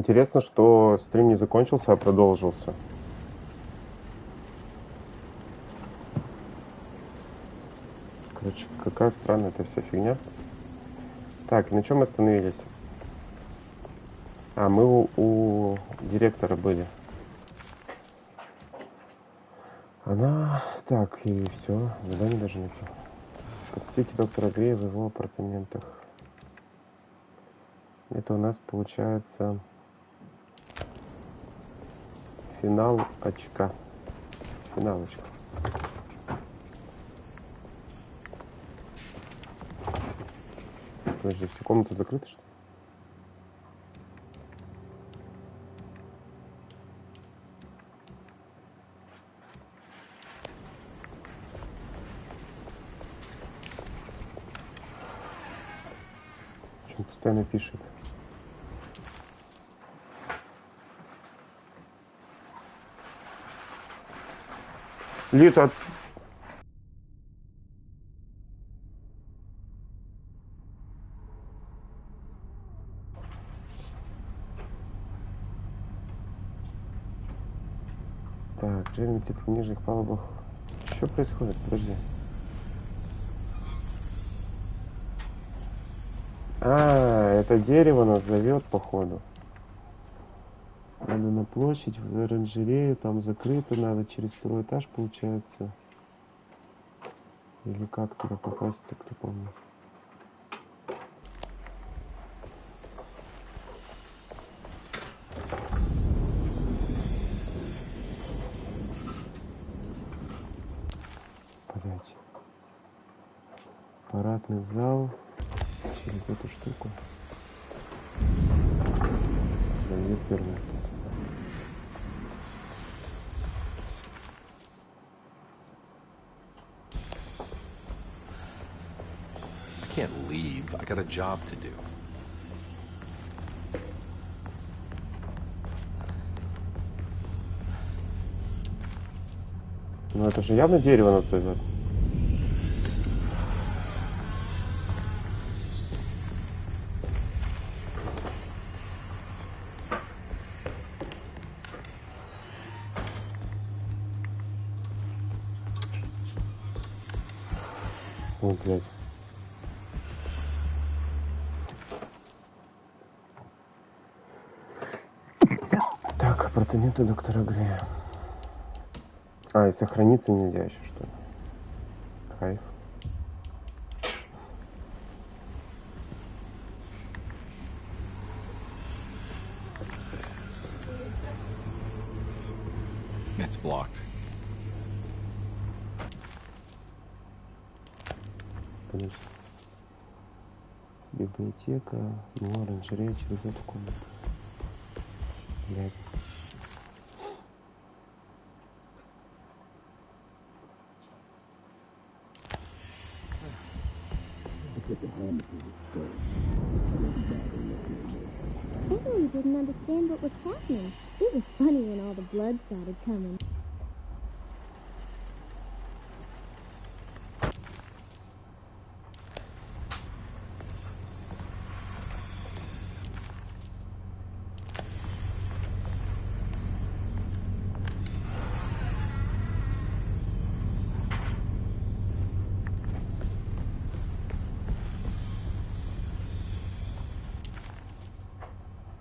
Интересно, что стрим не закончился, а продолжился. Короче, какая странная эта вся фигня. Так, на чем мы остановились? А, мы у директора были. Она... Так, и все, задание даже нет. Посетите доктора Грея в его апартаментах. Это у нас получается финал очка. Финал очка. Подожди, все комнаты закрыты, что ли? Почему постоянно пишет? Лита. Так, Джереми где-то в нижних палубах. Что происходит? Подожди. А, это дерево нас зовет, походу. Надо на площадь, в оранжерею, там закрыто, надо через второй этаж, получается. Или как туда попасть-то, кто помнит. Блять. Парадный зал. Через эту штуку. Да, где первый? I can't leave. I got a job to do. Ну это же явно дерево нас зовет. О, блядь. Так, апартаменты доктора Грея. А, и сохраниться нельзя еще, что ли? Кайф. It's blocked. Конечно. Библиотека, ну, оранжерея через эту комнату. Блядь. Emily didn't understand what was happening. It was funny when all the blood started coming.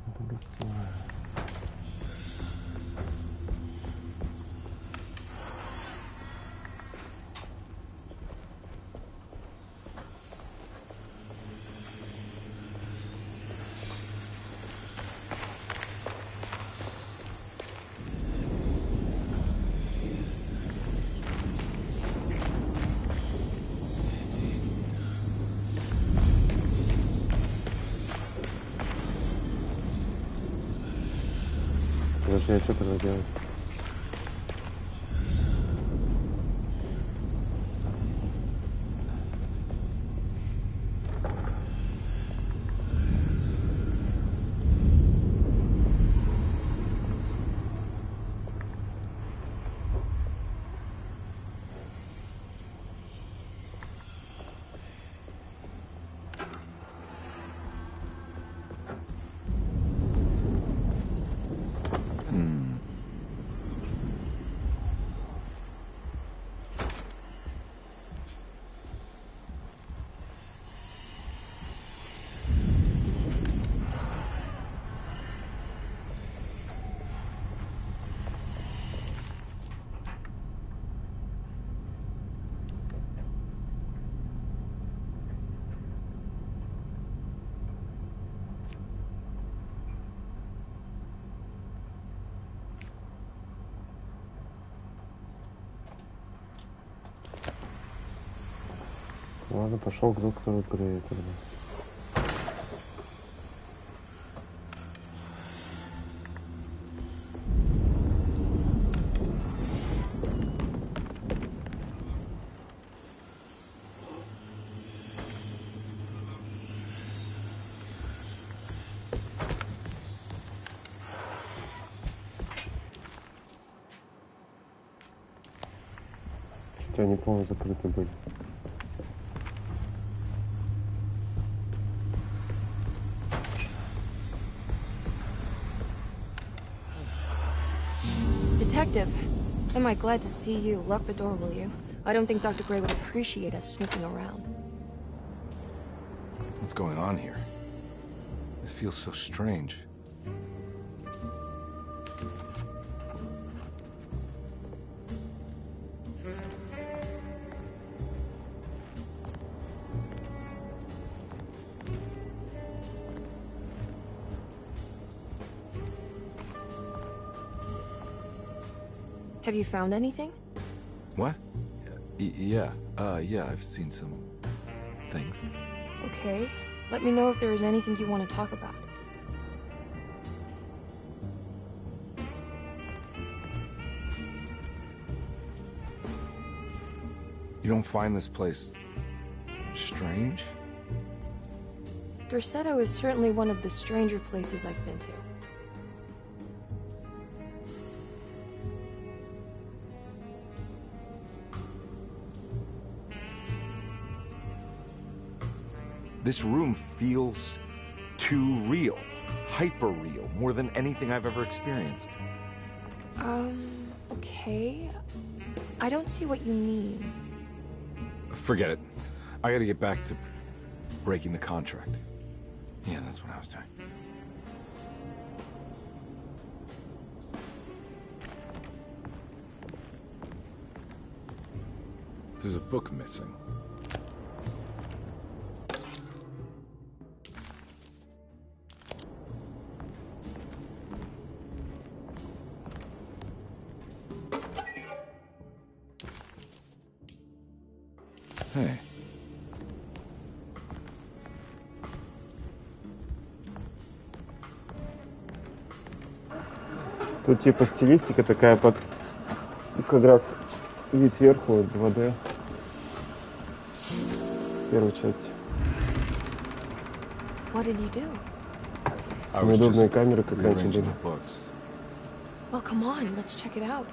Это гостиная. Подожди, а что тогда делать? Ладно, пошел к доктору Грею тогда. Хотя они, по-моему, закрыты были. Detective, am I glad to see you? Lock the door, will you? I don't think Dr. Gray would appreciate us snooping around. What's going on here? This feels so strange. Have you found anything? What? Yeah, I've seen some things. Okay. Let me know if there is anything you want to talk about. You don't find this place strange? Dorsetto is certainly one of the stranger places I've been to. This room feels too real, hyper real, more than anything I've ever experienced. Okay. I don't see what you mean. Forget it. I gotta get back to breaking the contract. Yeah, that's what I was doing. There's a book missing. Hey. Тут типа стилистика такая под как раз вид сверху 2D. Первая часть. What did you do? Неудобные камеры, как раньше rearranging были. the books. Well, come on, let's check it out.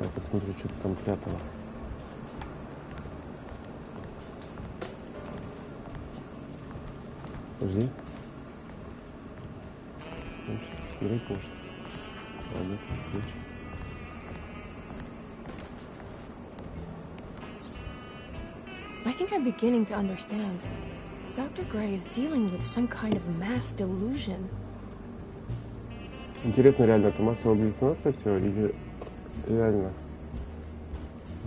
Я посмотрю, что ты там прятала. Подожди. Смотри, может. Ладно, ключ. I think I'm beginning to understand. Dr. Gray is dealing with some kind of mass delusion. Интересно, реально, это массовая галлюцинация все или реально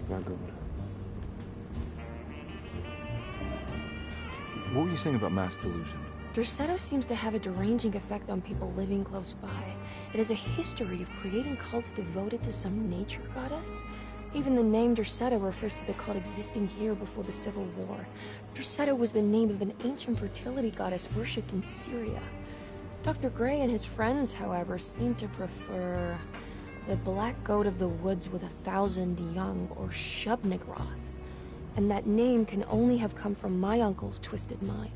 заговор? What were you saying about mass delusion? Dorsetto seems to have a deranging effect on people living close by. It has a history of creating cults devoted to some nature goddess. Even the name Dorsetto refers to the cult existing here before the Civil War. Dorsetto was the name of an ancient fertility goddess worshipped in Syria. Dr. Gray and his friends, however, seem to prefer the black goat of the woods with 1,000 young, or Shub-Nigroth. And that name can only have come from my uncle's twisted mind.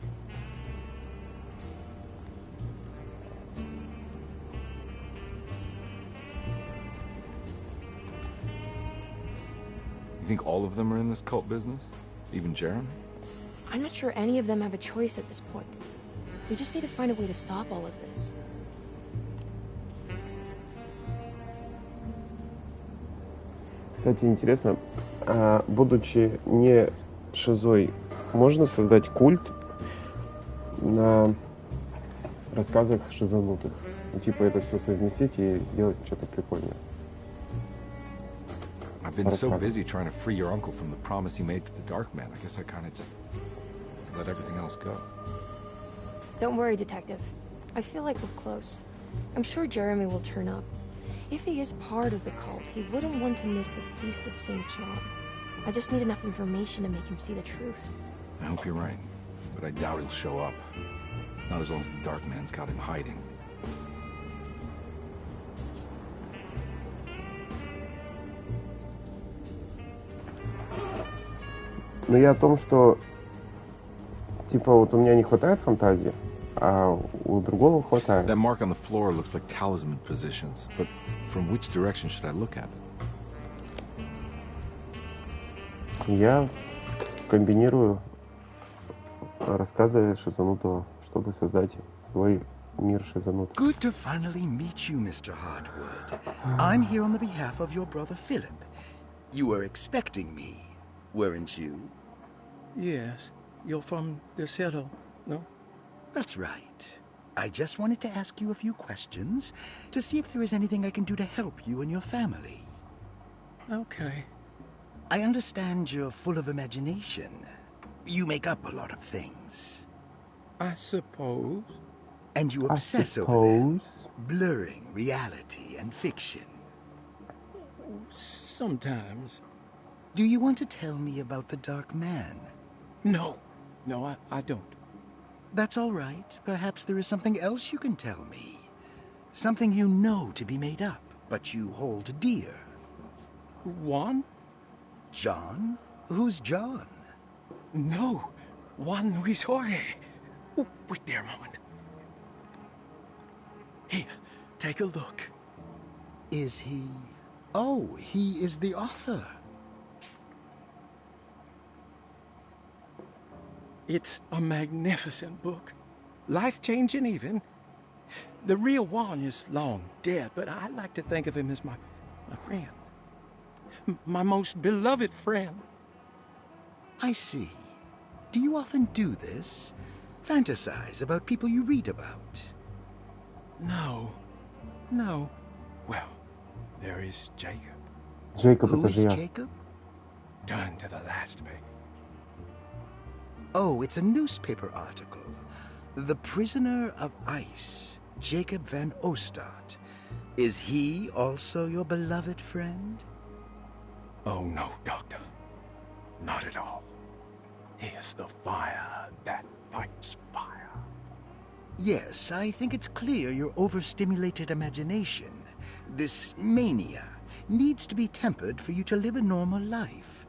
You think all of them are in this cult business? Even Jeremy? I'm not sure any of them have a choice at this point. We just need to find a way to stop all of this. Кстати, интересно, будучи не шизой, можно создать культ на рассказах шизанутых? Ну, типа это все совместить и сделать что-то прикольное. I've been so busy trying to free your uncle from the promise he made to the Dark Man. I guess I kind of just let everything else go. Don't worry, Detective. I feel like we're close. I'm sure Jeremy will turn up. If he is part of the cult, he wouldn't want to miss the Feast of St. John. I just need enough information to make him see the truth. I hope you're right, but I doubt he'll show up. Not as long as the Dark Man's got him hiding. Но я о том, что типа вот у меня не хватает фантазии, а у другого хватает. That mark on the floor looks like talisman positions, but from which direction should I look at it? Я комбинирую рассказы Шизанутого, чтобы создать свой мир Шизануты. Good to finally meet you, Mr. Hartwood. I'm here on the behalf of your brother Philip. You were expecting me, weren't you? Yes. You're from the Citadel, no? That's right. I just wanted to ask you a few questions to see if there is anything I can do to help you and your family. Okay. I understand you're full of imagination. You make up a lot of things. I suppose. And you obsess over them, blurring reality and fiction. Sometimes. Do you want to tell me about the Dark Man? No. No, I don't. That's all right. Perhaps there is something else you can tell me. Something you know to be made up, but you hold dear. Juan? John? Who's John? No. Juan Luis Jorge. Oh, wait there a moment. Here, take a look. Is he... Oh, he is the author. It's a magnificent book. Life-changing even. The real Juan is long dead, but I like to think of him as my friend. My most beloved friend. I see. Do you often do this? Fantasize about people you read about? No. No. Well, there is Jacob. Джейкоб, Who это же is я. Jacob? Done to the last baby. Oh, it's a newspaper article. The Prisoner of Ice, Jacob van Ostad. Is he also your beloved friend? Oh, no, Doctor. Not at all. He is the fire that fights fire. Yes, I think it's clear your overstimulated imagination, this mania, needs to be tempered for you to live a normal life.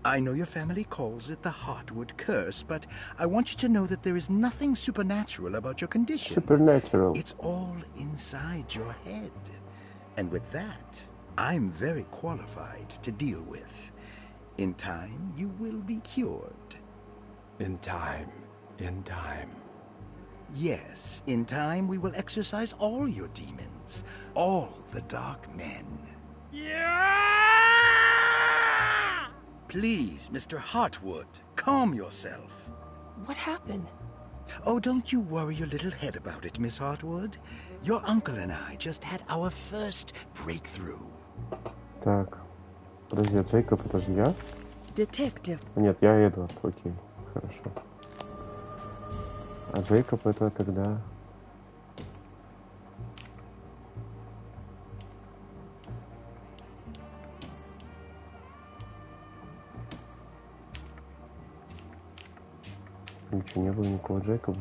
I know your family calls it the Hartwood curse, but I want you to know that there is nothing supernatural about your condition. Supernatural. It's all inside your head. And with that, I'm very qualified to deal with. In time, you will be cured. In time. In time. Yes, in time we will exorcise all your demons, all the dark men. Yeah! Please, Mr. Hartwood, calm yourself. What happened? Oh, don't you worry your little head about it, Miss Hartwood. Your uncle and I just had our first breakthrough. Так. Подожди, а Джейкоб, это же я? Detective. Нет, я Эдвард, окей, хорошо. А Джейкоб это тогда... Ничего, не было никакого Джейкоба.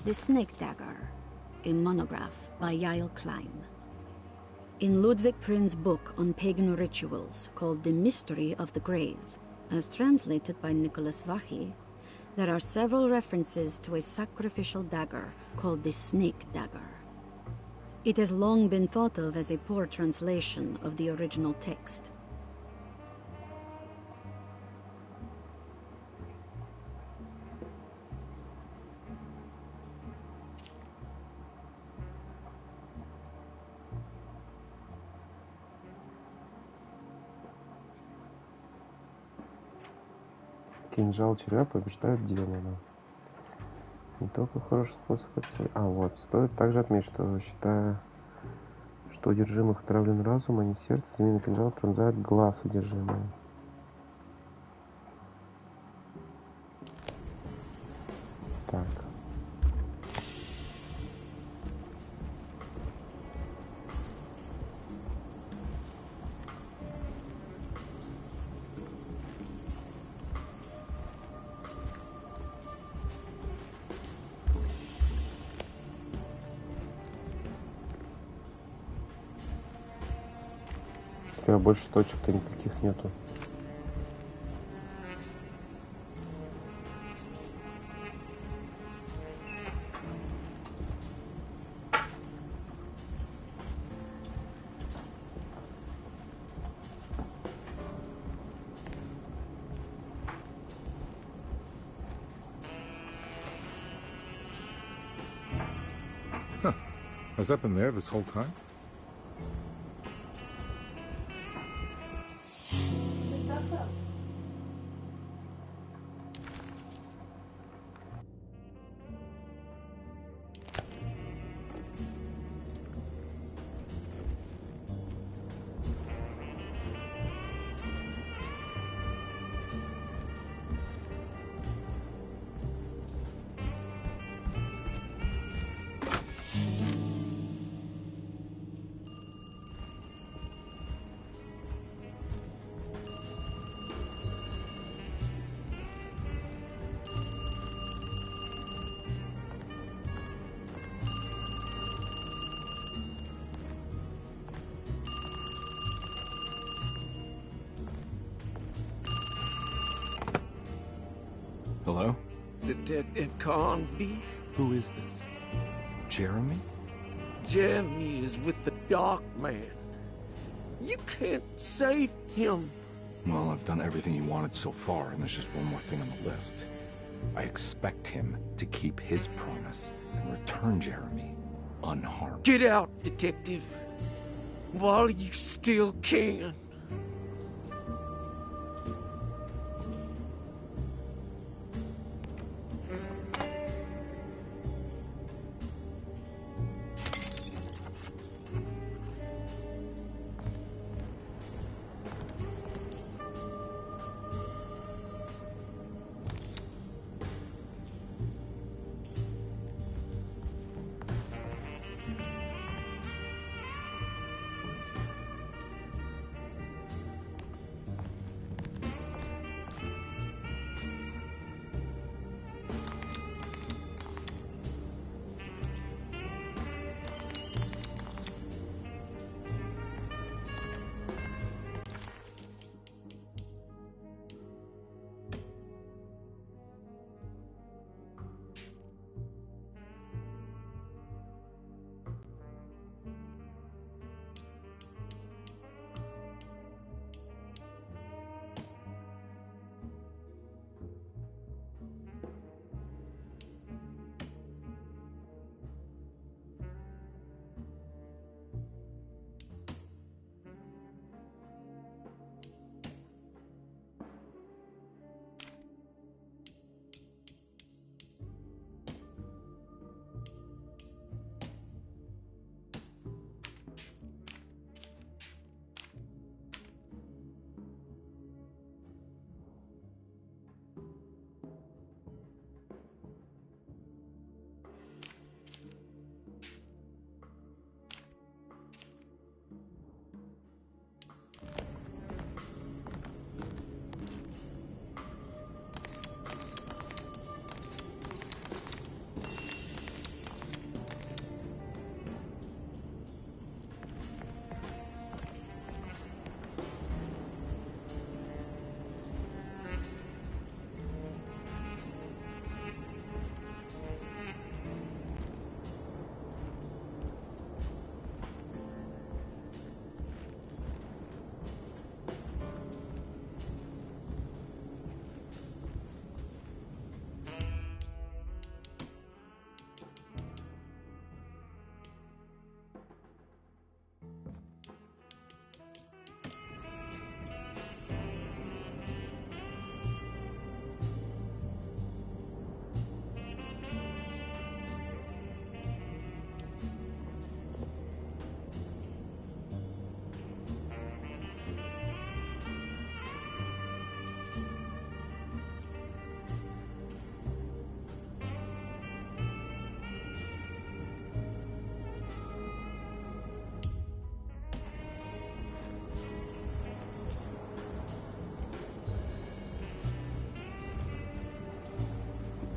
The Snake Dagger, a monograph by Yael Klein. In Ludwig Prin's book on pagan rituals called The Mystery of the Grave, as translated by Nicholas Vachy, there are several references to a sacrificial dagger called the Snake Dagger. It has long been thought of as a poor translation of the original text. Кинжал червя побеждает демона. Не только хороший способ отцелить. А вот, стоит также отметить, что считая, что одержимых отравлен разум, а не сердце, змеиный кинжал пронзает глаз одержимого. Так. принципе, а больше точек-то никаких нету. Has that been there this whole time? Hello? Detective Convey? Who is this? Jeremy? Jeremy is with the Dark Man. You can't save him. Well, I've done everything he wanted so far, and there's just one more thing on the list. I expect him to keep his promise and return Jeremy unharmed. Get out, Detective. While you still can.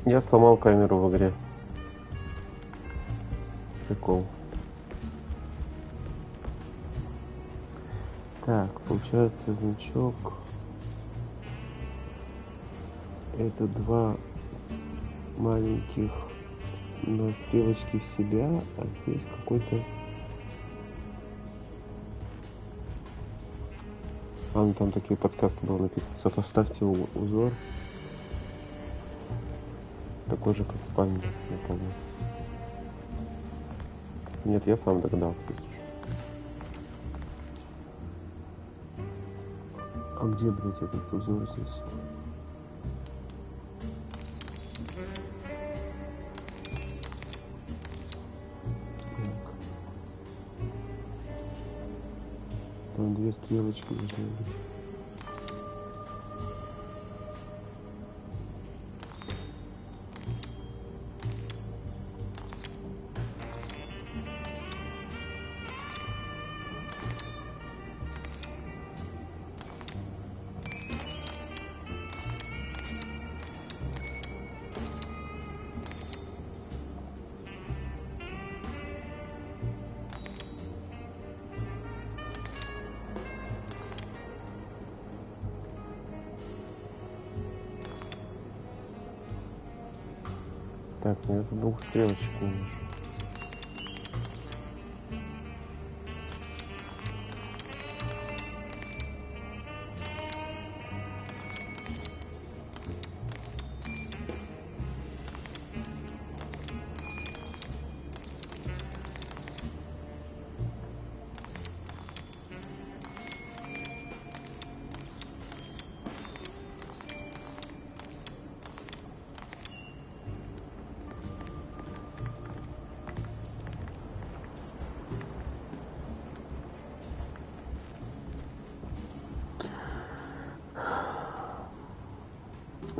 Я сломал камеру в игре. Прикол. Так, получается значок. Это два маленьких на стрелочке в себя, а здесь какой-то... А, ну там такие подсказки было написано. Сопоставьте узор. Такой же, как в спальне, я помню. Нет, я сам догадался. А где, блядь, этот узор здесь? Так. Там две стрелочки должны быть. Так, ну это двух стрелочек не вижу.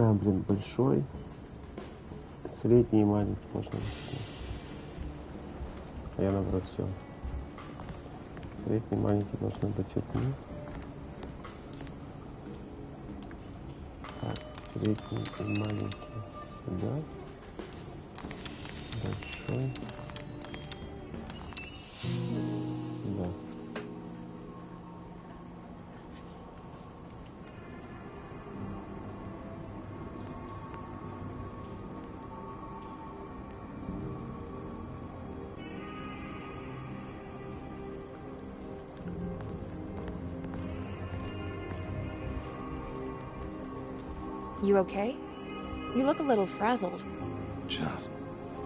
А, блин, большой, средний и маленький можно вести. А я наоборот все. Средний и маленький должны быть одни. Так, средний и маленький сюда. Большой. Да. You okay? You look a little frazzled. Just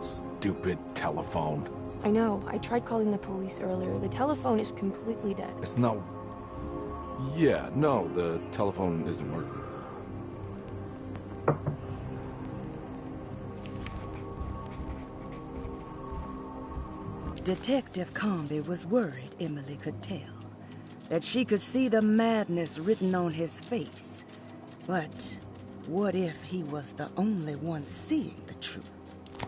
stupid telephone. I know. I tried calling the police earlier. The telephone is completely dead. It's not... Yeah, no, the telephone isn't working. Detective Comby was worried, Emily could tell, that she could see the madness written on his face. But what if he was the only one seeing the truth?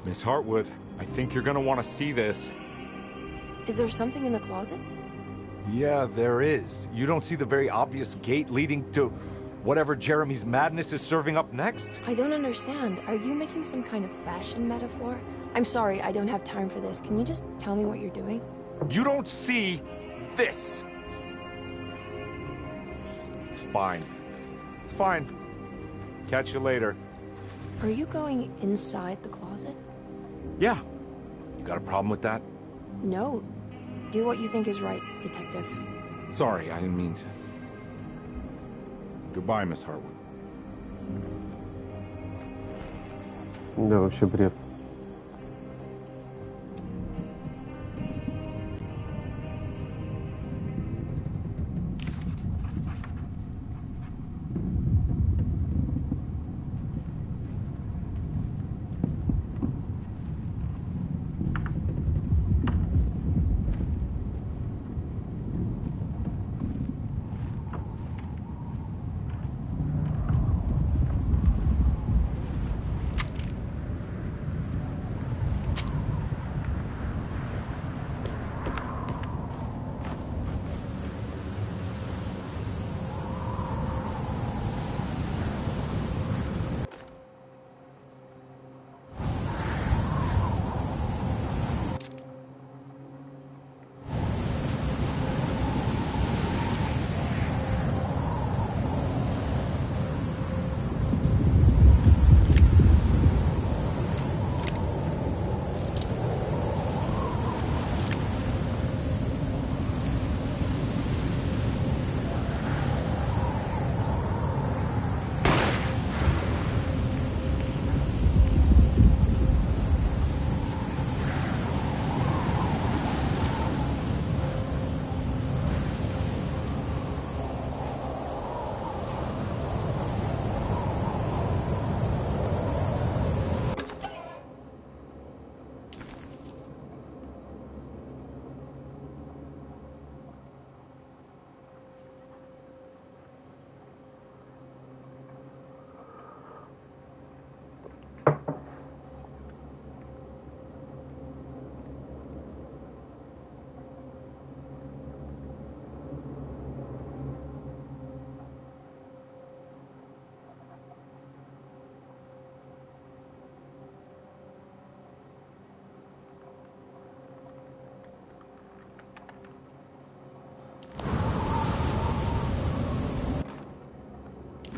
Miss Hartwood, I think you're gonna want to see this. Is there something in the closet? Yeah, there is. You don't see the very obvious gate leading to whatever Jeremy's madness is serving up next? I don't understand. Are you making some kind of fashion metaphor? I'm sorry, I don't have time for this. Can you just tell me what you're doing? You don't see this. It's fine. It's fine. Catch you later. Are you going inside the closet? Yeah. You got a problem with that? No. Do what you think is right, Detective. Sorry, I didn't mean to. Goodbye, Miss Hartwood. Да, вообще бред.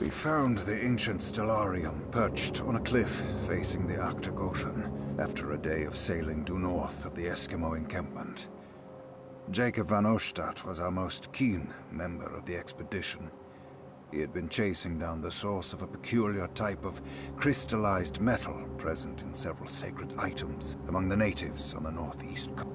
We found the ancient stellarium perched on a cliff facing the Arctic Ocean after a day of sailing due north of the Eskimo encampment. Jacob van Ostad was our most keen member of the expedition. He had been chasing down the source of a peculiar type of crystallized metal present in several sacred items among the natives on the northeast coast.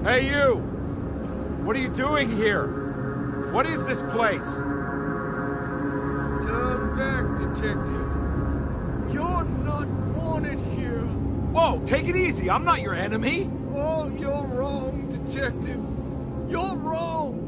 Hey, you! What are you doing here? What is this place? Turn back, detective. You're not wanted here. Whoa, take it easy. I'm not your enemy. Oh, you're wrong, detective. You're wrong.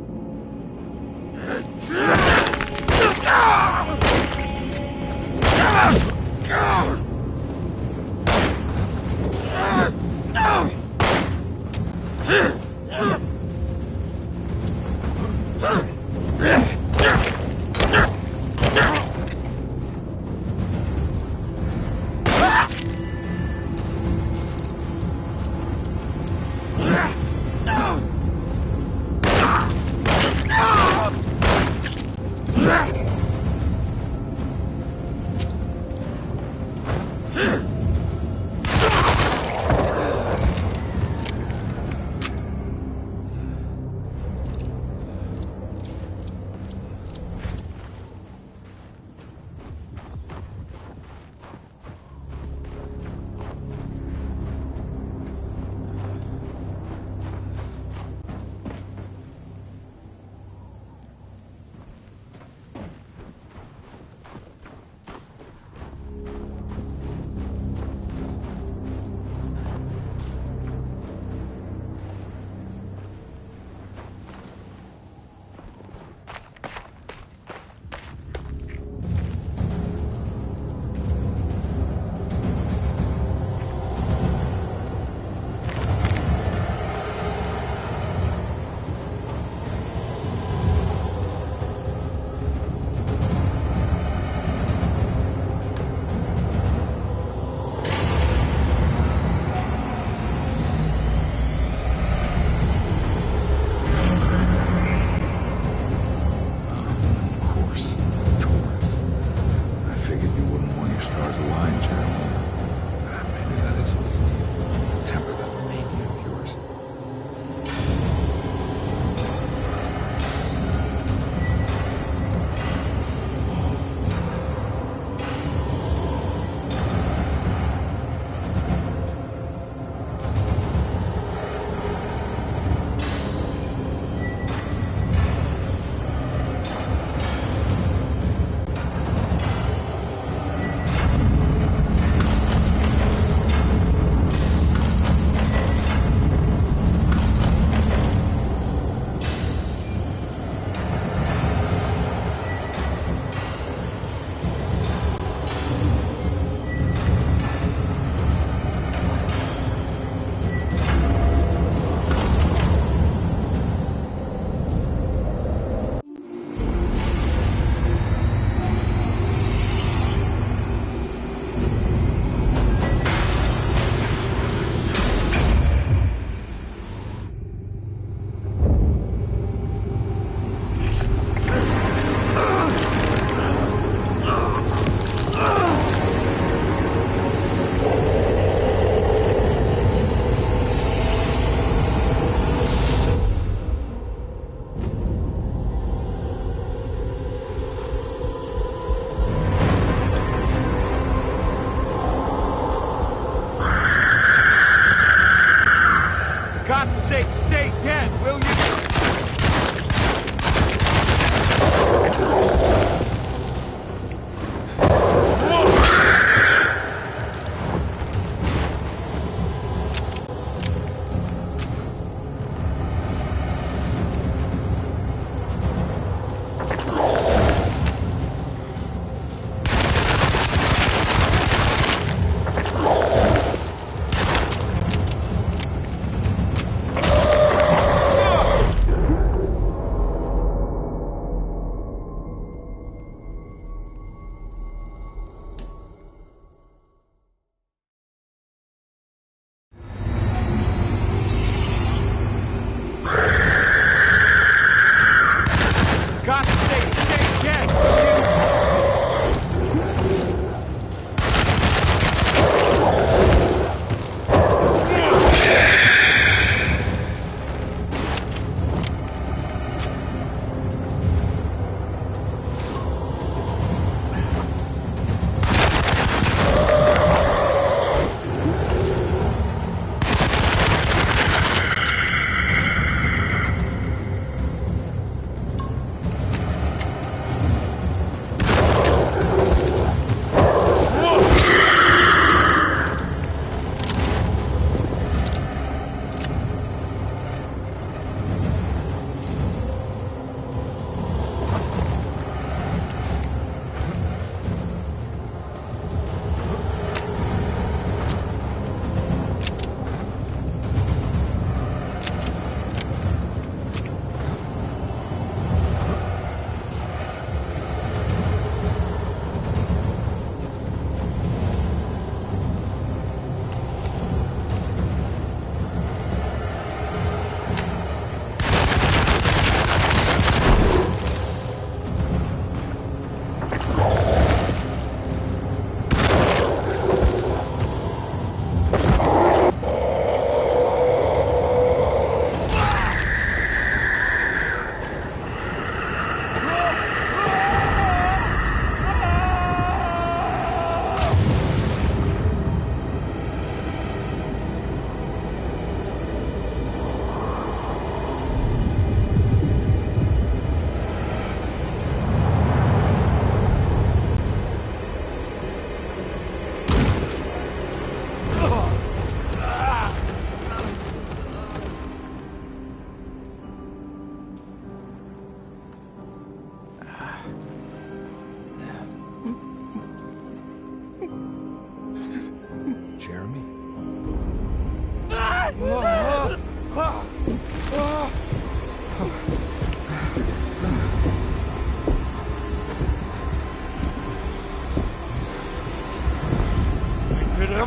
God's sake, stay dead, will you?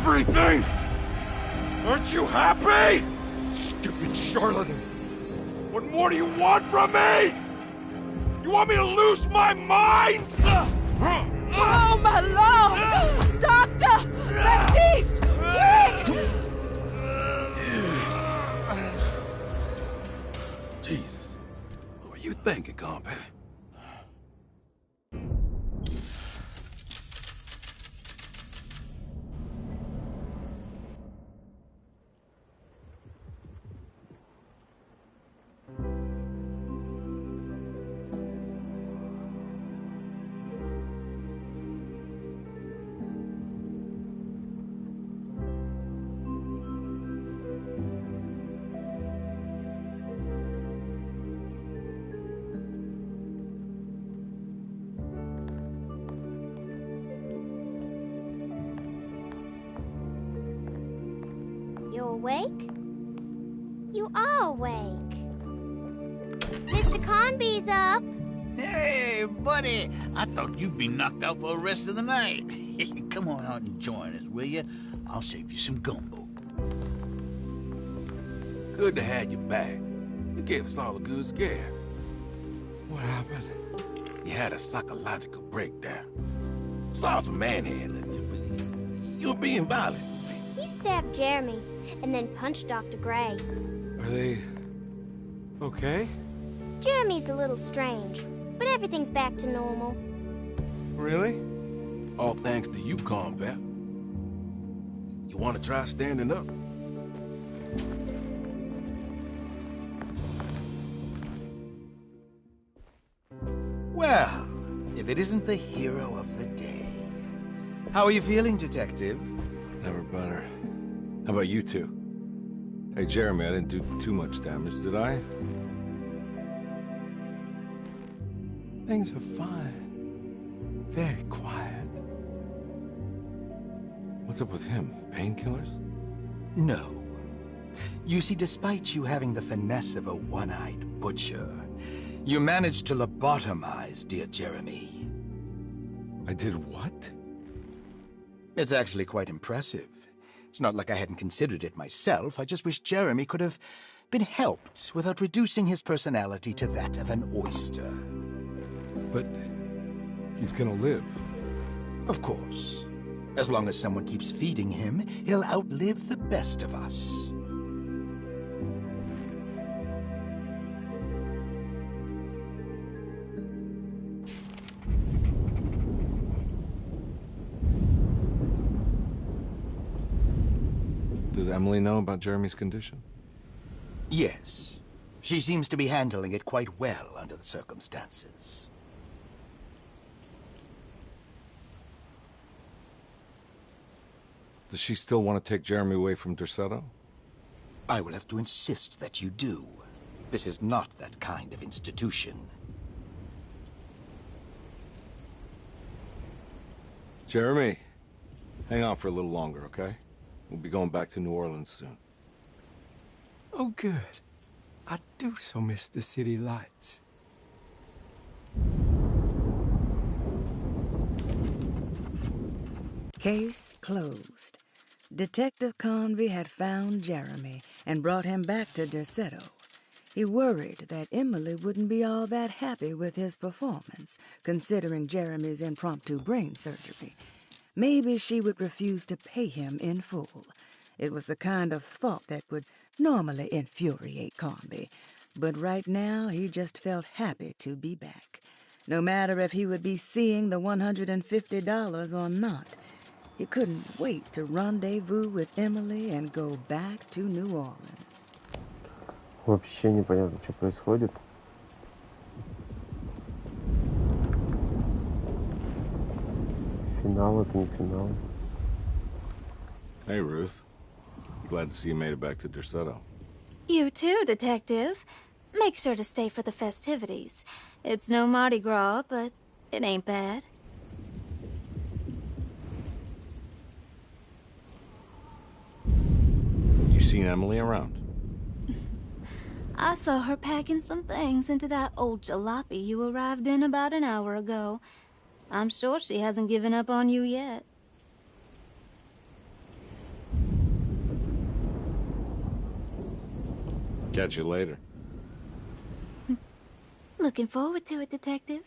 everything! Aren't you happy? Stupid charlatan! What more do you want from me? You want me to lose my mind? Oh, my lord! Doctor! Baptiste! Quick! Jesus. What were you thinking, compadre? You awake? You are awake. Mr. Conby's up. Hey, buddy! I thought you'd be knocked out for the rest of the night. Come on out and join us, will you? I'll save you some gumbo. Good to have you back. You gave us all a good scare. What happened? You had a psychological breakdown. Sorry for manhandling you, but you were being violent, you see. You stabbed Jeremy and then punched Dr. Gray. Are they... okay? Jeremy's a little strange, but everything's back to normal. Really? All thanks to you, combat. You want to try standing up? Well, if it isn't the hero of the day. How are you feeling, Detective? Never better. How about you two? Hey, Jeremy, I didn't do too much damage, did I? Things are fine. Very quiet. What's up with him? Painkillers? No. You see, despite you having the finesse of a one-eyed butcher, you managed to lobotomize dear Jeremy. I did what? It's actually quite impressive. It's not like I hadn't considered it myself. I just wish Jeremy could have been helped without reducing his personality to that of an oyster. But he's gonna live. Of course. As long as someone keeps feeding him, he'll outlive the best of us. Does Emily know about Jeremy's condition? Yes. She seems to be handling it quite well under the circumstances. Does she still want to take Jeremy away from Derceto? I will have to insist that you do. This is not that kind of institution. Jeremy, hang on for a little longer, okay? We'll be going back to New Orleans soon. Oh, good. I do so miss the city lights. Case closed. Detective Conby had found Jeremy and brought him back to Derceto. He worried that Emily wouldn't be all that happy with his performance, considering Jeremy's impromptu brain surgery. Maybe she would refuse to pay him in full. It was the kind of thought that would normally infuriate Conby, but right now he just felt happy to be back. No matter if he would be seeing the $150 or not, he couldn't wait to rendezvous with Emily and go back to New Orleans. Вообще непонятно, что происходит. Финал это не финал. Hey, Ruth. Glad to see you made it back to Derceto. You too, Detective. Make sure to stay for the festivities. It's no Mardi Gras, but it ain't bad. You seen Emily around? I saw her packing some things into that old jalopy you arrived in about an hour ago. I'm sure she hasn't given up on you yet. Catch you later. Looking forward to it, Detective.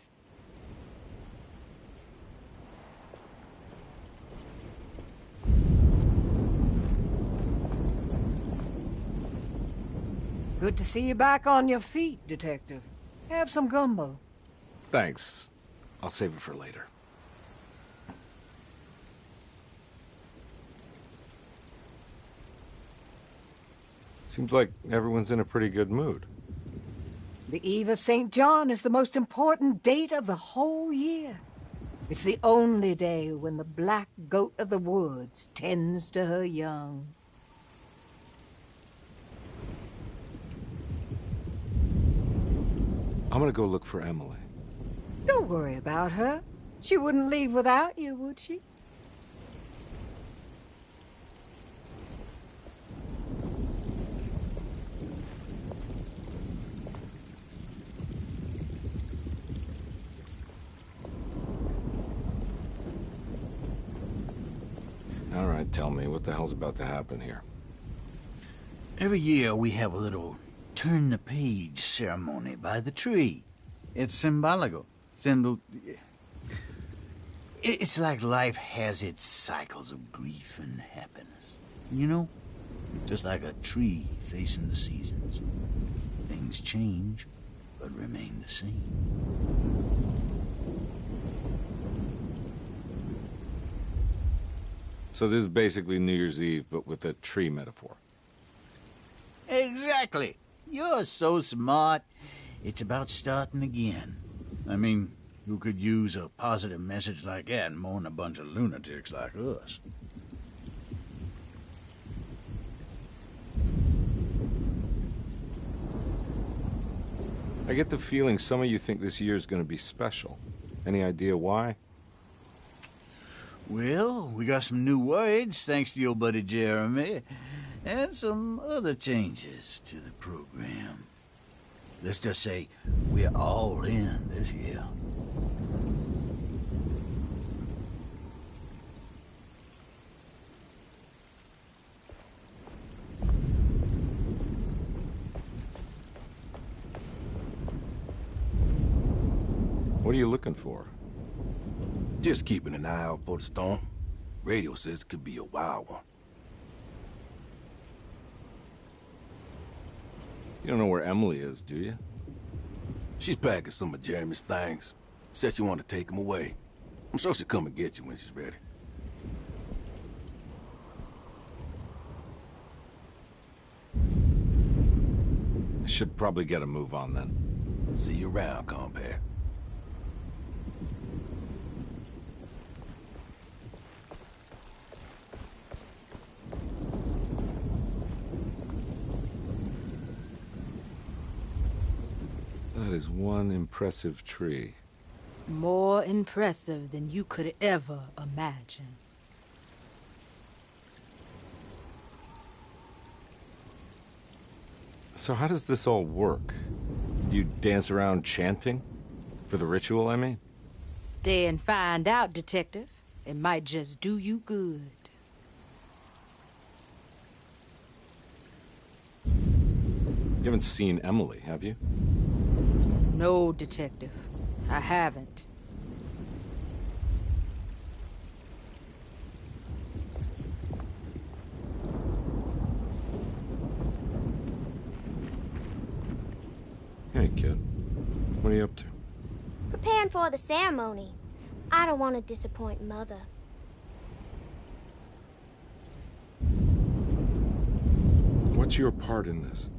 Good to see you back on your feet, Detective. Have some gumbo. Thanks. I'll save it for later. Seems like everyone's in a pretty good mood. The Eve of St. John is the most important date of the whole year. It's the only day when the black goat of the woods tends to her young. I'm gonna go look for Emily. Don't worry about her. She wouldn't leave without you, would she? All right, tell me, what the hell's about to happen here? Every year we have a little turn-the-page ceremony by the tree. It's symbolical. It's like life has its cycles of grief and happiness. You know? Just like a tree facing the seasons. Things change, but remain the same. So this is basically New Year's Eve, but with a tree metaphor. Exactly. You're so smart. It's about starting again. I mean, who could use a positive message like that more than a bunch of lunatics like us? I get the feeling some of you think this year is going to be special. Any idea why? Well, we got some new words, thanks to your buddy Jeremy, and some other changes to the program. Let's just say we're all in this year. What are you looking for? Just keeping an eye out for the storm. Radio says it could be a wild one. You don't know where Emily is, do you? She's packing some of Jeremy's things. Said she wanted to take them away. I'm sure she'll come and get you when she's ready. I should probably get a move on then. See you around, compare. That is one impressive tree. More impressive than you could ever imagine. So how does this all work? You dance around chanting? For the ritual, I mean? Stay and find out, Detective. It might just do you good. You haven't seen Emily, have you? No, Detective. I haven't. Hey, kid. What are you up to? Preparing for the ceremony. I don't want to disappoint Mother. What's your part in this?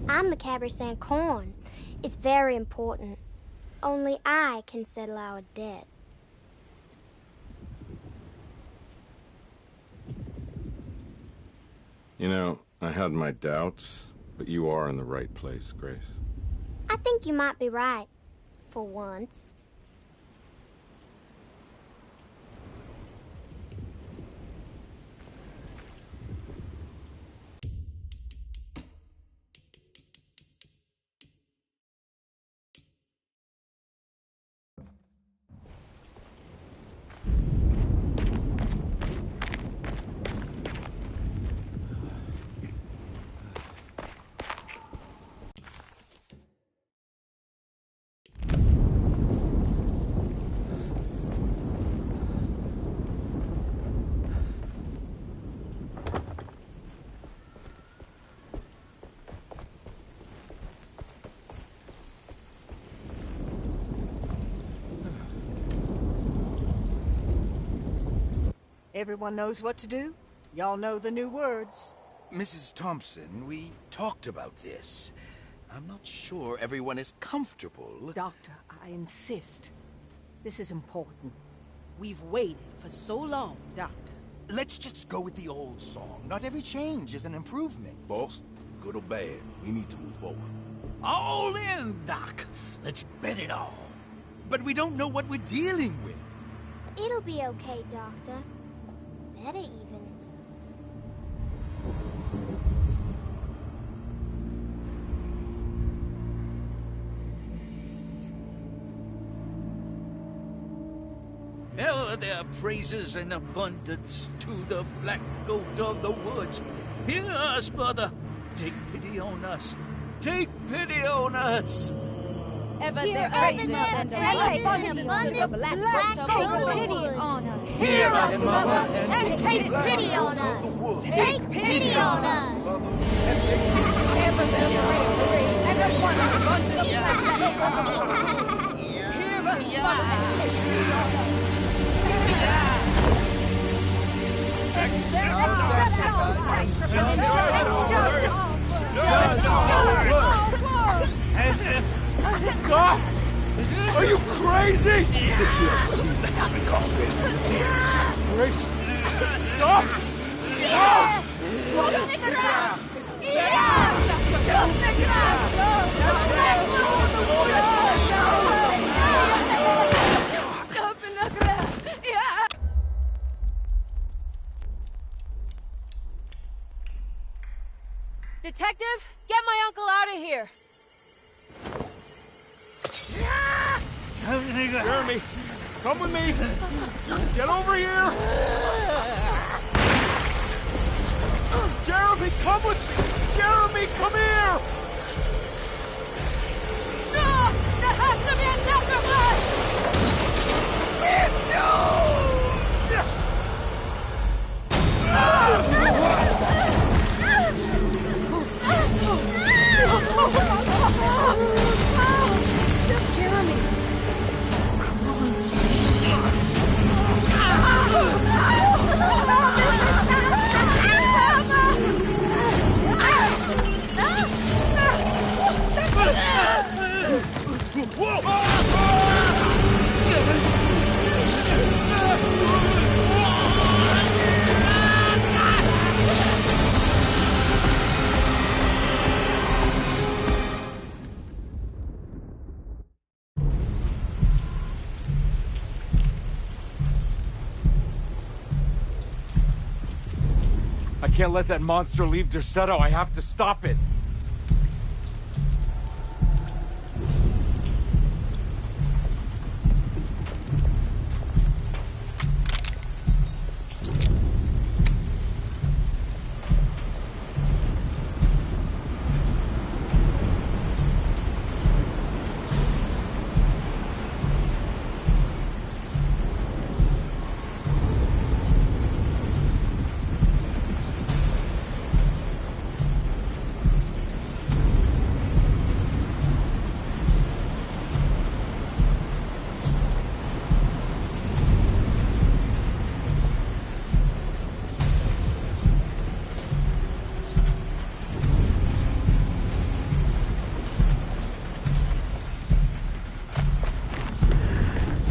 I'm the Cabernet Corn. It's very important. Only I can settle our debt. You know, I had my doubts, but you are in the right place, Grace. I think you might be right. For once. Everyone knows what to do? Y'all know the new words. Mrs. Thompson, we talked about this. I'm not sure everyone is comfortable. Doctor, I insist. This is important. We've waited for so long, Doctor. Let's just go with the old song. Not every change is an improvement. Boss, good or bad, we need to move forward. All in, Doc. Let's bet it all. But we don't know what we're dealing with. It'll be okay, Doctor. Better even. Ever there praises in abundance to the black goat of the woods. Hear us, brother. Take pity on us. Take pity on us. Ever Hear there us, praises Mother, and praises abundance and to abundance the black black goat goat of the pity woods. on us. Hear us, Mother, and take pity on us. Take pity on us. Ever there praises and abundance to the black goat of the woods. Hear us, Mother, and take pity on us. Stop! Are you crazy? He's the happy coffin. Grace! Stop! Stop! Detective, get my uncle out of here. Jeremy, come with me! Get over here! Jeremy, come with me! Jeremy, come here! No! There has to be a sacrifice! Jeremy! I can't let that monster leave Derceto. I have to stop it.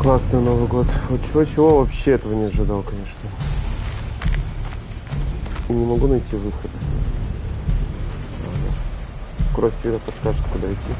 Классный Новый год. Вот чего вообще этого не ожидал, конечно. И не могу найти выход. Кровь всегда подскажет, куда идти.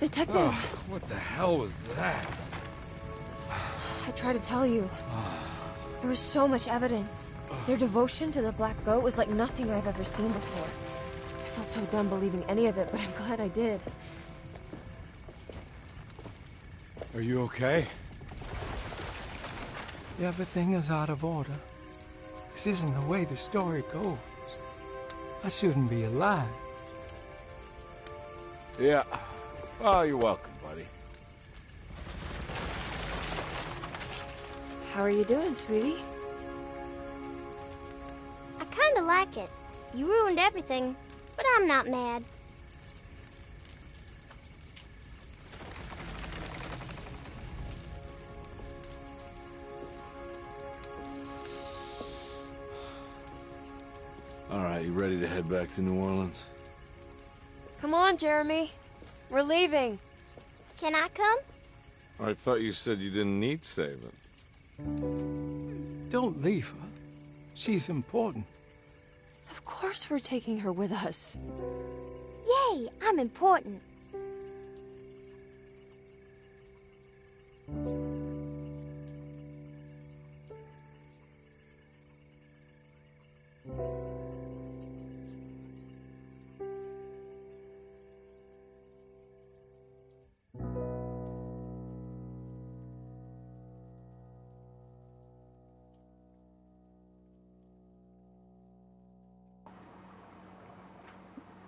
Detective! Oh, what the hell was that? I tried to tell you. There was so much evidence. Their devotion to the Black Goat was like nothing I've ever seen before. I felt so dumb believing any of it, but I'm glad I did. Are you okay? Everything is out of order. This isn't the way the story goes. I shouldn't be alive. Yeah. Oh, you're welcome, buddy. How are you doing, sweetie? I kinda like it. You ruined everything, but I'm not mad. All right, you ready to head back to New Orleans? Come on, Jeremy. We're leaving. Can I come? I thought you said you didn't need saving. Don't leave her. She's important. Of course we're taking her with us. Yay, I'm important.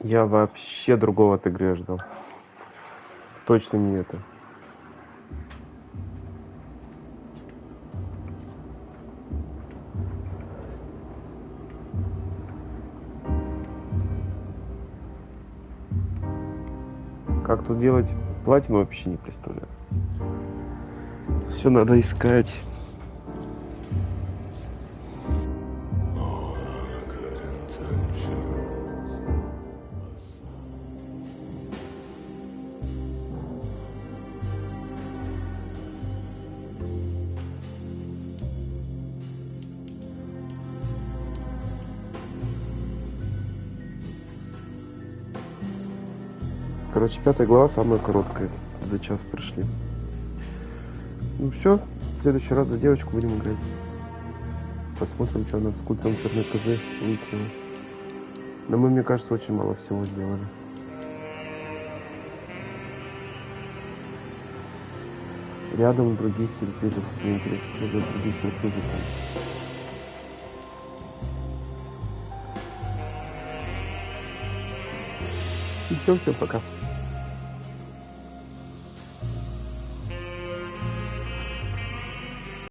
Я вообще другого от игры ожидал. Точно не это. Как тут делать платину, вообще не представляю. Все надо искать. Короче, 5 глава самая короткая. За час прошли. Ну все, в следующий раз за девочку будем играть. Посмотрим, что она с культом черной козы выяснила. Но мы, мне кажется, очень мало всего сделали. Рядом других сюрпризов не интересно, даже других сюрпризов. И все, пока.